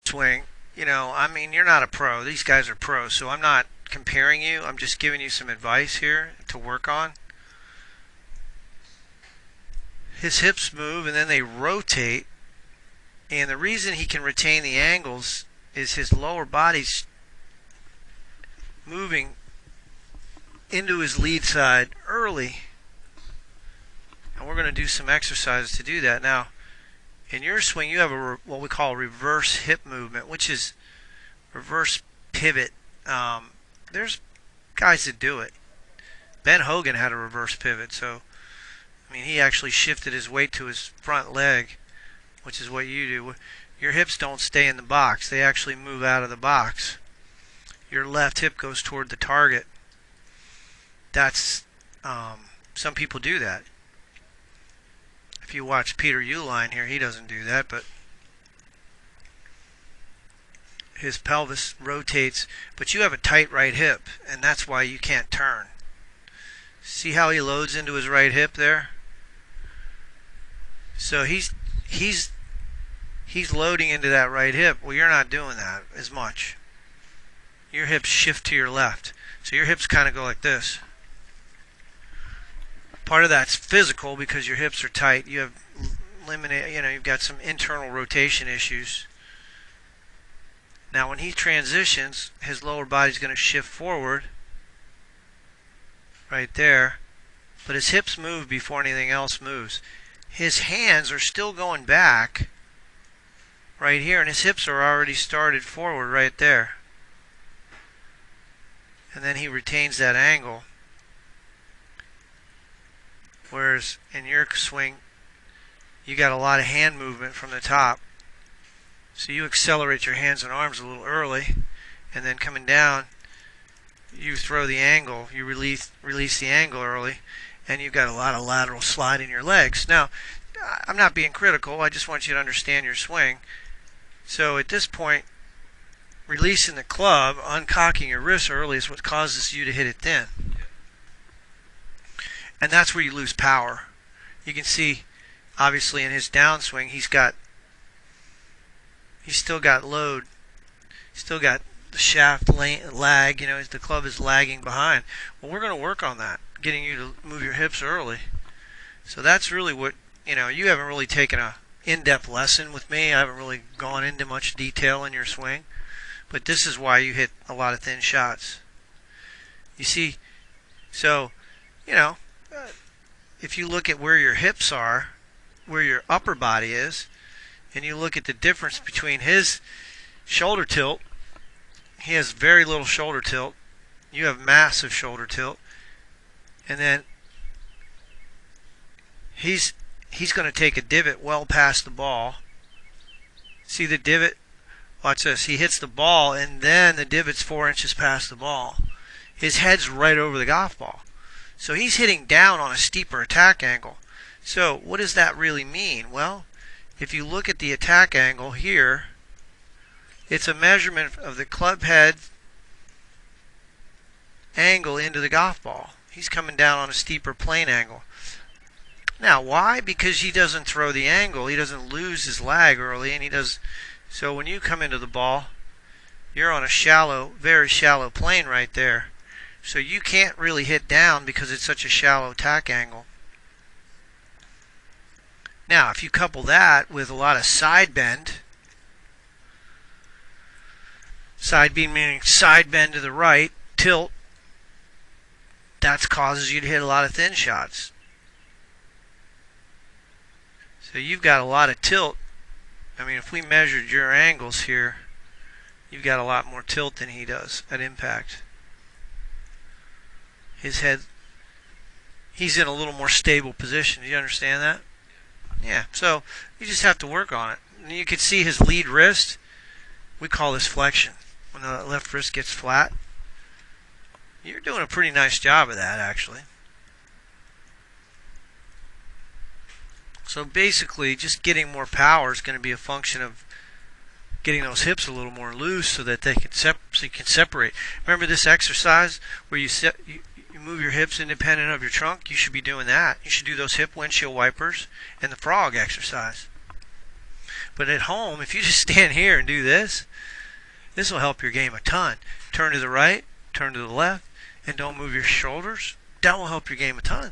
swing, you know, I mean, you're not a pro. These guys are pros, so I'm not comparing you. I'm just giving you some advice here to work on. His hips move and then they rotate, and the reason he can retain the angles is his lower body's moving into his lead side early. And we're going to do some exercises to do that. Now, in your swing, you have what we call a reverse hip movement, which is reverse pivot. There's guys that do it. Ben Hogan had a reverse pivot, so I mean, he actually shifted his weight to his front leg, which is what you do. Your hips don't stay in the box. They actually move out of the box. Your left hip goes toward the target. That's some people do that. If you watch Peter Uihlein here, he doesn't do that, but his pelvis rotates, but you have a tight right hip, and that's why you can't turn. See how he loads into his right hip there? So he's loading into that right hip. Well, you're not doing that as much. Your hips shift to your left. So your hips kind of go like this. Part of that's physical because your hips are tight. You have you've got some internal rotation issues. Now when he transitions, his lower body's going to shift forward right there, but his hips move before anything else moves. His hands are still going back right here, and his hips are already started forward right there. And then he retains that angle. Whereas in your swing, you got a lot of hand movement from the top. So you accelerate your hands and arms a little early, and then coming down, you throw the angle, you release the angle early, and you've got a lot of lateral slide in your legs. Now, I'm not being critical, I just want you to understand your swing. So at this point, releasing the club, uncocking your wrist early is what causes you to hit it thin. And that's where you lose power. You can see, obviously, in his downswing, he's still got load. He's still got the shaft lag. You know, the club is lagging behind. Well, we're going to work on that, getting you to move your hips early. So that's really what, you know, you haven't really taken a in-depth lesson with me. I haven't really gone into much detail in your swing. But this is why you hit a lot of thin shots. You see, so, you know, if you look at where your hips are, where your upper body is, and you look at the difference between his shoulder tilt, he has very little shoulder tilt, you have massive shoulder tilt, and then he's going to take a divot well past the ball. See the divot? Watch this. He hits the ball, and then the divot's 4 inches past the ball. His head's right over the golf ball. So he's hitting down on a steeper attack angle. So what does that really mean? Well, if you look at the attack angle here, it's a measurement of the club head angle into the golf ball. He's coming down on a steeper plane angle. Now, why? Because he doesn't throw the angle. He doesn't lose his lag early, and he does. So when you come into the ball, you're on a shallow, very shallow plane right there. So you can't really hit down because it's such a shallow attack angle. Now, if you couple that with a lot of side bend, side bend meaning side bend to the right, tilt, that causes you to hit a lot of thin shots. So you've got a lot of tilt. I mean, if we measured your angles here, you've got a lot more tilt than he does at impact. His head, he's in a little more stable position. Do you understand that? Yeah, so you just have to work on it. And you can see his lead wrist. We call this flexion. When the left wrist gets flat. You're doing a pretty nice job of that, actually. So basically, just getting more power is going to be a function of getting those hips a little more loose so that they can so you can separate. Remember this exercise where you move your hips independent of your trunk? You should be doing that. You should do those hip windshield wipers and the frog exercise. But at home, if you just stand here and do this, this will help your game a ton. Turn to the right, turn to the left, and don't move your shoulders. That will help your game a ton.